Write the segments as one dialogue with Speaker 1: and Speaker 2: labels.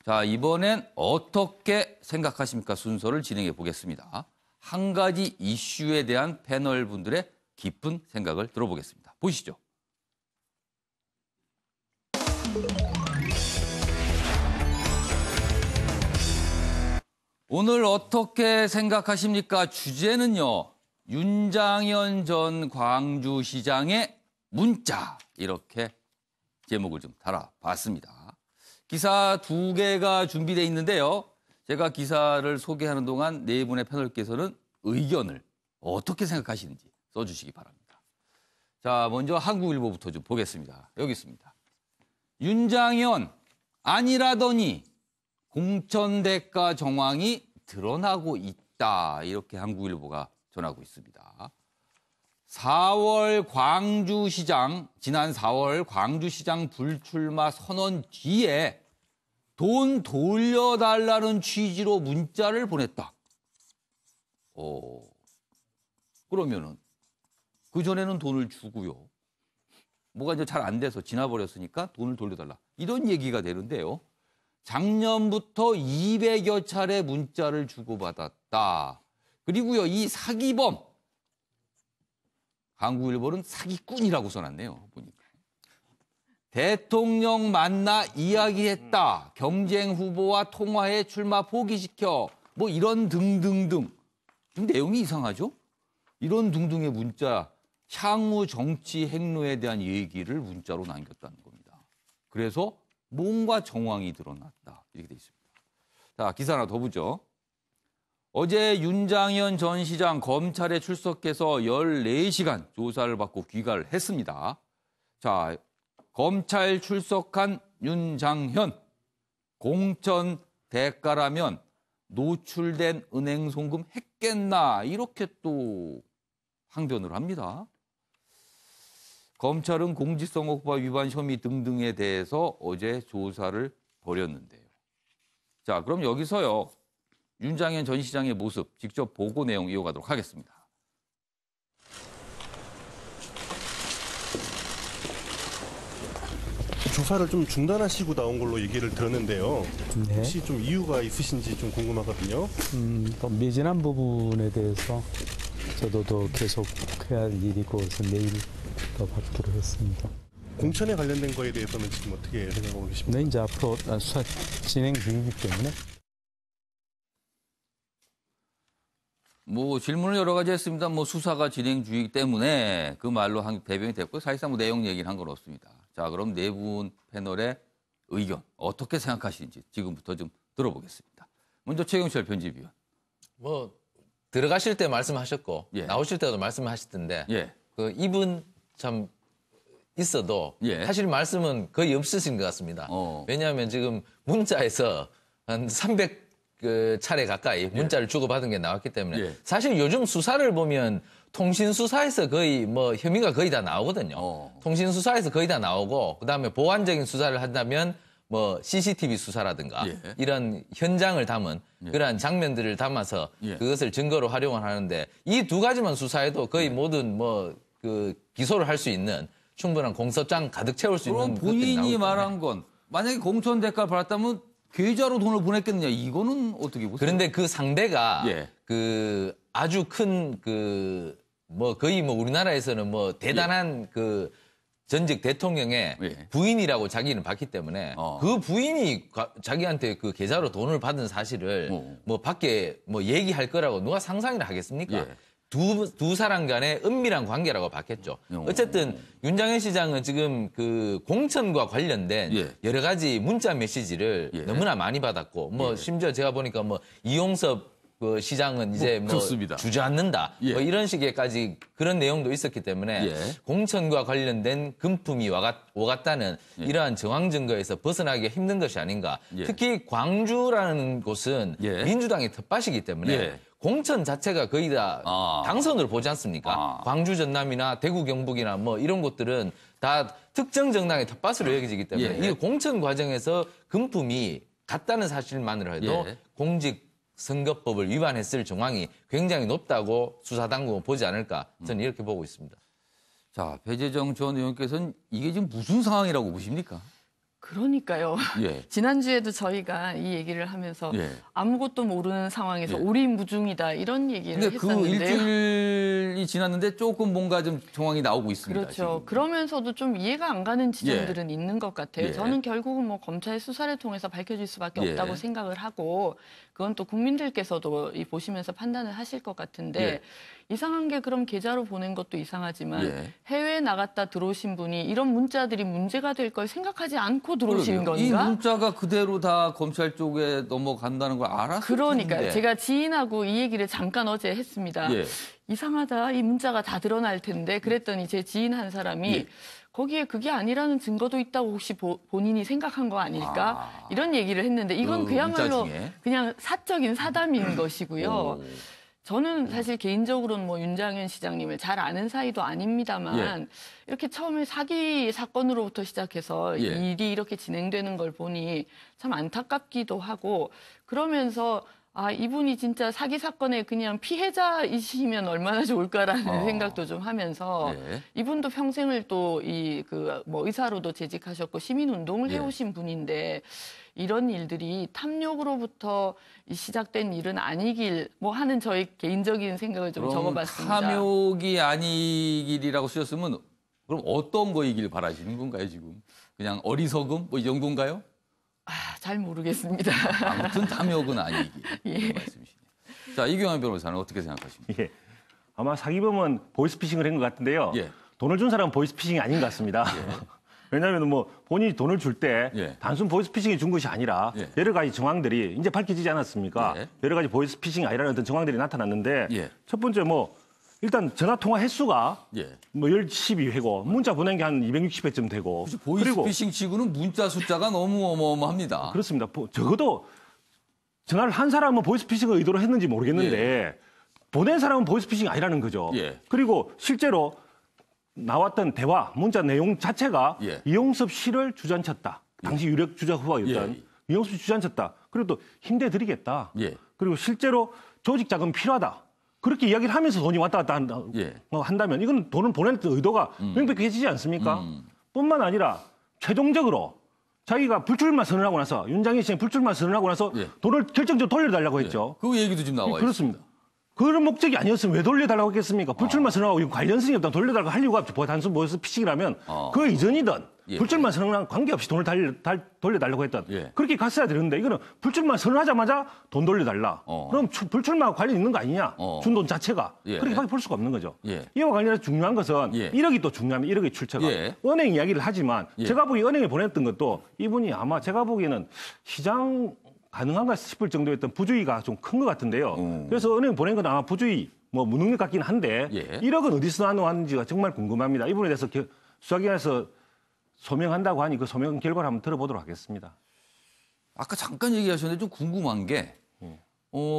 Speaker 1: 자, 이번엔 어떻게 생각하십니까? 순서를 진행해 보겠습니다. 한 가지 이슈에 대한 패널 분들의 깊은 생각을 들어보겠습니다. 보시죠. 오늘 어떻게 생각하십니까? 주제는요. 윤장현 전 광주시장의 문자, 이렇게 제목을 좀 달아봤습니다. 기사 2개가 준비되어 있는데요. 제가 기사를 소개하는 동안 네 분의 패널께서는 의견을 어떻게 생각하시는지 써주시기 바랍니다. 자, 먼저 한국일보부터 좀 보겠습니다. 여기 있습니다. 윤장현 아니라더니 공천대가 정황이 드러나고 있다. 이렇게 한국일보가 전하고 있습니다. 4월 광주시장, 지난 4월 광주시장 불출마 선언 뒤에 돈 돌려달라는 취지로 문자를 보냈다. 그러면은 그전에는 돈을 주고요. 뭐가 이제 잘 안 돼서 지나버렸으니까 돈을 돌려달라. 이런 얘기가 되는데요. 작년부터 200여 차례 문자를 주고받았다. 그리고요, 이 사기범, 한국일보는 사기꾼이라고 써놨네요, 보니까. 대통령 만나 이야기했다. 경쟁 후보와 통화해 출마 포기시켜. 뭐 이런 등등등. 좀 내용이 이상하죠? 이런 등등의 문자, 향후 정치 행로에 대한 얘기를 문자로 남겼다는 겁니다. 그래서 뭔가 정황이 드러났다. 이렇게 돼 있습니다. 자, 기사 하나 더 보죠. 어제 윤장현 전 시장 검찰에 출석해서 14시간 조사를 받고 귀가를 했습니다. 자, 검찰 출석한 윤장현, 공천 대가라면 노출된 은행 송금 했겠나, 이렇게 또 항변을 합니다. 검찰은 공직선거법 위반 혐의 등등에 대해서 어제 조사를 벌였는데요. 자, 그럼 여기서요, 윤장현 전 시장의 모습 직접 보고 내용 이어가도록 하겠습니다.
Speaker 2: 조사를 좀 중단하시고 나온 걸로 얘기를 들었는데요.
Speaker 3: 네.
Speaker 2: 혹시 좀 이유가 있으신지 좀 궁금하거든요.
Speaker 3: 또 매진한 부분에 대해서 저도 더 계속 해야 할 일이고 그래서 내일 더 받기로 했습니다.
Speaker 2: 공천에 관련된 거에 대해서는 지금 어떻게 생각하고 계십니까?
Speaker 3: 네, 이제 앞으로 수사 진행 중이기 때문에.
Speaker 1: 뭐 질문을 여러 가지 했습니다. 뭐 수사가 진행 중이기 때문에 그 말로 대변이 됐고 사실상 뭐 내용 얘기를 한 건 없습니다. 자, 그럼 네 분 패널의 의견 어떻게 생각하시는지 지금부터 좀 들어보겠습니다. 먼저 최경철 편집위원.
Speaker 4: 뭐 들어가실 때 말씀하셨고
Speaker 1: 예.
Speaker 4: 나오실 때도 말씀하셨던데
Speaker 1: 예.
Speaker 4: 그 이분 참 있어도
Speaker 1: 예.
Speaker 4: 사실 말씀은 거의 없으신 것 같습니다. 왜냐하면 지금 문자에서 한 300 차례 가까이 문자를 주고받은 게 나왔기 때문에
Speaker 1: 예.
Speaker 4: 사실 요즘 수사를 보면 통신수사에서 거의 뭐 혐의가 거의 다 나오거든요. 통신수사에서 거의 다 나오고 그다음에 보완적인 수사를 한다면 뭐 CCTV 수사라든가
Speaker 1: 예.
Speaker 4: 이런 현장을 담은 그러한 장면들을 담아서
Speaker 1: 예.
Speaker 4: 그것을 증거로 활용을 하는데 이 두 가지만 수사해도 거의 모든 뭐 그 기소를 할 수 있는 충분한 공소장 가득 채울 수
Speaker 1: 그럼
Speaker 4: 있는 것들이 나오기
Speaker 1: 본인이
Speaker 4: 때문에.
Speaker 1: 말한 건 만약에 공천 대가를 받았다면 계좌로 돈을 보냈겠느냐, 이거는 어떻게 보세요?
Speaker 4: 그런데 그 상대가
Speaker 1: 예.
Speaker 4: 그 아주 큰 그 뭐 거의 뭐 우리나라에서는 뭐 대단한 그 전직 대통령의
Speaker 1: 예.
Speaker 4: 부인이라고 자기는 봤기 때문에 그 부인이 자기한테 그 계좌로 돈을 받은 사실을 뭐 밖에 뭐 얘기할 거라고 누가 상상이나 하겠습니까?
Speaker 1: 예.
Speaker 4: 두 사람 간의 은밀한 관계라고 봤겠죠. 어쨌든 윤장현 시장은 지금 그 공천과 관련된
Speaker 1: 예.
Speaker 4: 여러 가지 문자 메시지를
Speaker 1: 예.
Speaker 4: 너무나 많이 받았고 뭐 심지어 제가 보니까 뭐 이용섭 그 시장은 이제 뭐
Speaker 1: 그렇습니다.
Speaker 4: 주저앉는다
Speaker 1: 예.
Speaker 4: 뭐 이런 식의까지 그런 내용도 있었기 때문에
Speaker 1: 예.
Speaker 4: 공천과 관련된 금품이 오갔다는 이러한 정황 증거에서 벗어나기가 힘든 것이 아닌가.
Speaker 1: 예.
Speaker 4: 특히 광주라는 곳은
Speaker 1: 예.
Speaker 4: 민주당의 텃밭이기 때문에
Speaker 1: 예.
Speaker 4: 공천 자체가 거의 다 당선으로 보지 않습니까? 광주 전남이나 대구 경북이나 뭐 이런 곳들은 다 특정 정당의 텃밭으로 여겨지기 때문에
Speaker 1: 예.
Speaker 4: 이 공천 과정에서 금품이 갔다는 사실만으로 해도
Speaker 1: 예.
Speaker 4: 공직선거법을 위반했을 정황이 굉장히 높다고 수사당국은 보지 않을까 저는 이렇게 보고 있습니다.
Speaker 1: 자, 배재정 전 의원께서는 이게 지금 무슨 상황이라고 보십니까?
Speaker 5: 그러니까요.
Speaker 1: 예.
Speaker 5: 지난주에도 저희가 이 얘기를 하면서
Speaker 1: 예.
Speaker 5: 아무것도 모르는 상황에서
Speaker 1: 예.
Speaker 5: 오리무중이다 이런 얘기를
Speaker 1: 근데 그
Speaker 5: 했었는데요.
Speaker 1: 일주일이 지났는데 조금 뭔가 좀 정황이 나오고 있습니다.
Speaker 5: 그렇죠.
Speaker 1: 지금.
Speaker 5: 그러면서도 좀 이해가 안 가는 지점들은 있는 것 같아요.
Speaker 1: 예.
Speaker 5: 저는 결국은 뭐 검찰의 수사를 통해서 밝혀질 수밖에
Speaker 1: 예.
Speaker 5: 없다고 생각을 하고 그건 또 국민들께서도 이 보시면서 판단을 하실 것 같은데
Speaker 1: 예.
Speaker 5: 이상한 게 그럼 계좌로 보낸 것도 이상하지만
Speaker 1: 예.
Speaker 5: 해외에 나갔다 들어오신 분이 이런 문자들이 문제가 될 걸 생각하지 않고 들어오신
Speaker 1: 그러게요. 이
Speaker 5: 건가?
Speaker 1: 문자가 그대로 다 검찰 쪽에 넘어간다는 걸 알았을
Speaker 5: 그러니까요.
Speaker 1: 텐데.
Speaker 5: 제가 지인하고 이 얘기를 잠깐 어제 했습니다.
Speaker 1: 예.
Speaker 5: 이상하다. 이 문자가 다 드러날 텐데 그랬더니 제 지인 한 사람이
Speaker 1: 예.
Speaker 5: 거기에 그게 아니라는 증거도 있다고 혹시 본인이 생각한 거 아닐까? 이런 얘기를 했는데 이건
Speaker 1: 그 문자
Speaker 5: 그야말로
Speaker 1: 중에?
Speaker 5: 그냥 사적인 사담인 것이고요.
Speaker 1: 오.
Speaker 5: 저는 사실 개인적으로는 뭐 윤장현 시장님을 잘 아는 사이도 아닙니다만
Speaker 1: 예.
Speaker 5: 이렇게 처음에 사기 사건으로부터 시작해서
Speaker 1: 예.
Speaker 5: 일이 이렇게 진행되는 걸 보니 참 안타깝기도 하고 그러면서 아 이분이 진짜 사기 사건의 그냥 피해자이시면 얼마나 좋을까라는 생각도 좀 하면서
Speaker 1: 예.
Speaker 5: 이분도 평생을 또 이 그 뭐 의사로도 재직하셨고 시민 운동을
Speaker 1: 예.
Speaker 5: 해오신 분인데 이런 일들이 탐욕으로부터 시작된 일은 아니길 뭐 하는 저희 개인적인 생각을 좀
Speaker 1: 그럼
Speaker 5: 적어봤습니다.
Speaker 1: 탐욕이 아니길이라고 쓰셨으면 그럼 어떤 거이길 바라시는 건가요 지금? 그냥 어리석음 뭐 이 정도인가요?
Speaker 5: 아, 잘 모르겠습니다.
Speaker 1: 아무튼 탐욕은 아니길
Speaker 5: 예.
Speaker 1: 그런 말씀이시네요. 자 이경환 변호사는 어떻게 생각하십니까?
Speaker 6: 예. 아마 사기범은 보이스피싱을 한 것 같은데요.
Speaker 1: 예.
Speaker 6: 돈을 준 사람은 보이스피싱이 아닌 것 같습니다. 왜냐하면 뭐 본인이 돈을 줄 때
Speaker 1: 예.
Speaker 6: 단순 보이스피싱이 준 것이 아니라
Speaker 1: 예.
Speaker 6: 여러 가지 정황들이 이제 밝혀지지 않았습니까?
Speaker 1: 예.
Speaker 6: 여러 가지 보이스피싱이 아니라는 어떤 정황들이 나타났는데
Speaker 1: 예.
Speaker 6: 첫 번째 뭐 일단 전화 통화 횟수가
Speaker 1: 예.
Speaker 6: 뭐 12회고 문자 보낸 게 한 260회쯤 되고 그리고
Speaker 1: 보이스피싱 치고는 문자 숫자가 너무 어마어마합니다.
Speaker 6: 그렇습니다. 적어도 전화를 한 사람은 보이스피싱을 의도로 했는지 모르겠는데 보낸 사람은 보이스피싱이 아니라는 거죠.
Speaker 1: 예.
Speaker 6: 그리고 실제로 나왔던 대화, 문자 내용 자체가
Speaker 1: 예.
Speaker 6: 이용섭 씨를 주장쳤다. 당시 유력 주자 후보였던
Speaker 1: 예.
Speaker 6: 이용섭 씨 주장쳤다. 그리고 또 힘대드리겠다.
Speaker 1: 예.
Speaker 6: 그리고 실제로 조직 자금 필요하다. 그렇게 이야기를 하면서 돈이 왔다 갔다
Speaker 1: 예.
Speaker 6: 한다면 이건 돈을 보낸 의도가 명백해지지 않습니까? 뿐만 아니라 최종적으로 자기가 불출마 선언하고 나서 윤장현 씨가 불출마 선언하고 나서
Speaker 1: 예.
Speaker 6: 돈을 결정적으로 돌려달라고 했죠.
Speaker 1: 그 얘기도 지금 나와
Speaker 6: 그렇습니다.
Speaker 1: 있습니다.
Speaker 6: 그런 목적이 아니었으면 왜 돌려달라고 했겠습니까? 불출마 선언하고 관련성이 없다 돌려달라고 할 이유가 없죠. 단순 보이스피싱이라면 그 이전이든
Speaker 1: 예.
Speaker 6: 불출마 선언랑 관계없이 돈을 돌려달라고 했던
Speaker 1: 예.
Speaker 6: 그렇게 갔어야 되는데 이거는 불출마 선언하자마자 돈 돌려달라. 그럼 불출마와 관련 있는 거 아니냐? 준 돈 자체가.
Speaker 1: 예.
Speaker 6: 그렇게 볼 수가 없는 거죠.
Speaker 1: 예.
Speaker 6: 이와 관련해서 중요한 것은
Speaker 1: 예.
Speaker 6: 1억이 또 중요합니다. 1억의 출처가.
Speaker 1: 예.
Speaker 6: 은행 이야기를 하지만
Speaker 1: 예.
Speaker 6: 제가 보기에 은행에 보냈던 것도 이분이 아마 제가 보기에는 시장 가능한가 싶을 정도였던 부주의가 좀 큰 것 같은데요. 그래서 은행 보낸 건 아마 부주의, 뭐 무능력 같긴 한데
Speaker 1: 예.
Speaker 6: 1억은 어디서 나왔는지가 정말 궁금합니다. 이 부분에 대해서 수사기관에서 소명한다고 하니 그 소명 결과를 한번 들어보도록 하겠습니다.
Speaker 1: 아까 잠깐 얘기하셨는데 좀 궁금한 게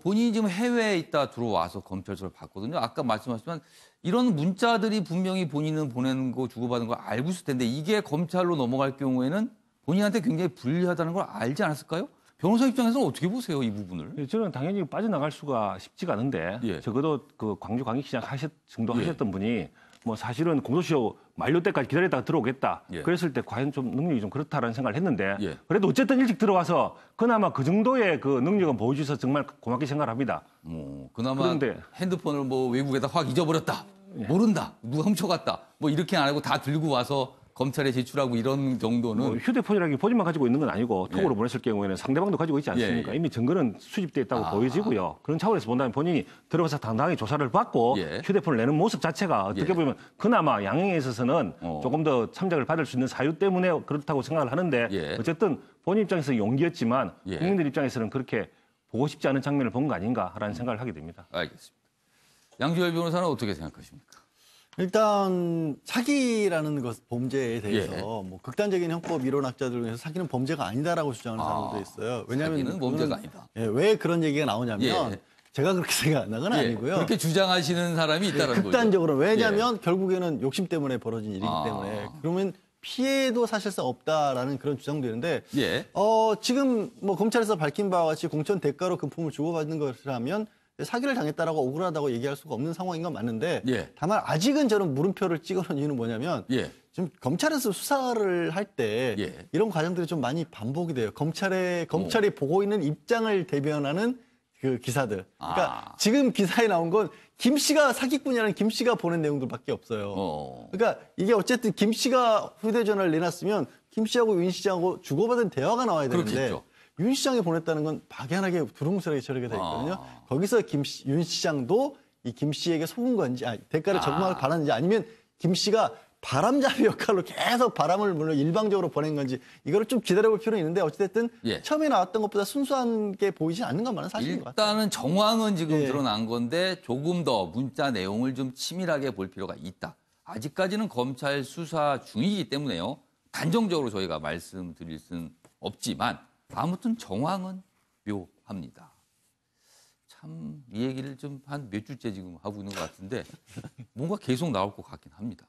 Speaker 1: 본인이 지금 해외에 있다 들어와서 검찰서를 봤거든요. 아까 말씀하셨지만 이런 문자들이 분명히 본인은 보내는 거 주고받은 걸 알고 있을 텐데 이게 검찰로 넘어갈 경우에는 본인한테 굉장히 불리하다는 걸 알지 않았을까요? 변호사 입장에서는 어떻게 보세요, 이 부분을?
Speaker 6: 저는 당연히 빠져나갈 수가 쉽지가 않은데
Speaker 1: 예.
Speaker 6: 적어도 그 광주 광역시장 정도
Speaker 1: 예.
Speaker 6: 하셨던 분이 뭐 사실은 공소시효 만료 때까지 기다렸다가 들어오겠다.
Speaker 1: 예.
Speaker 6: 그랬을 때 과연 좀 능력이 좀 그렇다라는 생각을 했는데
Speaker 1: 예.
Speaker 6: 그래도 어쨌든 일찍 들어와서 그나마 그 정도의 그 능력은 보여주셔서 정말 고맙게 생각을 합니다.
Speaker 1: 그나마
Speaker 6: 그런데-
Speaker 1: 핸드폰을 뭐 외국에다 확 잊어버렸다. 모른다. 누가 훔쳐갔다. 뭐 이렇게 안 하고 다 들고 와서 검찰에 제출하고 이런 정도는
Speaker 6: 뭐 휴대폰이라는 게 본인만 가지고 있는 건 아니고 톡으로 보냈을 경우에는 상대방도 가지고 있지 않습니까?
Speaker 1: 예, 예.
Speaker 6: 이미 증거는 수집돼 있다고 보여지고요. 그런 차원에서 본다면 본인이 들어가서 당당하게 조사를 받고
Speaker 1: 예.
Speaker 6: 휴대폰을 내는 모습 자체가 어떻게
Speaker 1: 예.
Speaker 6: 보면 그나마 양형에 있어서는 조금 더 참작을 받을 수 있는 사유 때문에 그렇다고 생각을 하는데
Speaker 1: 예.
Speaker 6: 어쨌든 본인 입장에서 용기였지만
Speaker 1: 예.
Speaker 6: 국민들 입장에서는 그렇게 보고 싶지 않은 장면을 본 거 아닌가라는 생각을 하게 됩니다.
Speaker 1: 알겠습니다. 양주열 변호사는 어떻게 생각하십니까?
Speaker 7: 일단 사기라는 것 범죄에 대해서
Speaker 1: 예.
Speaker 7: 뭐 극단적인 형법 이론학자들 중에서 사기는 범죄가 아니다라고 주장하는 사람도 있어요. 왜냐하면
Speaker 1: 사기는 범죄가
Speaker 7: 그거는-
Speaker 1: 아니다.
Speaker 7: 예, 왜 그런 얘기가 나오냐면
Speaker 1: 예.
Speaker 7: 제가 그렇게 생각하는 건
Speaker 1: 예,
Speaker 7: 아니고요.
Speaker 1: 그렇게 주장하시는 사람이 있다는 거죠.
Speaker 7: 극단적으로 왜냐하면 결국에는 욕심 때문에 벌어진 일이기 때문에 그러면 피해도 사실상 없다라는 그런 주장도 있는데
Speaker 1: 예.
Speaker 7: 지금 뭐 검찰에서 밝힌 바와 같이 공천 대가로 금품을 주고받는 것이라면 사기를 당했다라고 억울하다고 얘기할 수가 없는 상황인 건 맞는데
Speaker 1: 예.
Speaker 7: 다만 아직은 저는 물음표를 찍어놓은 이유는 뭐냐면
Speaker 1: 예.
Speaker 7: 지금 검찰에서 수사를 할 때
Speaker 1: 예.
Speaker 7: 이런 과정들이 좀 많이 반복이 돼요. 검찰이 보고 있는 입장을 대변하는 그 기사들. 그러니까 지금 기사에 나온 건 김 씨가 사기꾼이라는 김 씨가 보낸 내용들밖에 없어요. 그러니까 이게 어쨌든 김 씨가 휴대전화를 내놨으면 김 씨하고 윤 시장하고 주고받은 대화가 나와야 되는데
Speaker 1: 그렇겠죠.
Speaker 7: 윤 시장이 보냈다는 건 막연하게 두루뭉술하게 처리가 돼 있거든요. 거기서 윤 시장도 이 김 씨에게 속은 건지, 대가를 적응하길 바랐는지 아니면 김 씨가 바람잡이 역할로 계속 바람을 물론 일방적으로 보낸 건지 이거를 좀 기다려볼 필요는 있는데 어찌됐든
Speaker 1: 예.
Speaker 7: 처음에 나왔던 것보다 순수한 게 보이지 않는 것만은 사실인 것 같아요.
Speaker 1: 일단은 정황은 지금
Speaker 7: 예.
Speaker 1: 드러난 건데 조금 더 문자 내용을 좀 치밀하게 볼 필요가 있다. 아직까지는 검찰 수사 중이기 때문에요. 단정적으로 저희가 말씀드릴 수는 없지만 아무튼 정황은 묘합니다. 참 이 얘기를 좀 한 몇 주째 지금 하고 있는 것 같은데 뭔가 계속 나올 것 같긴 합니다.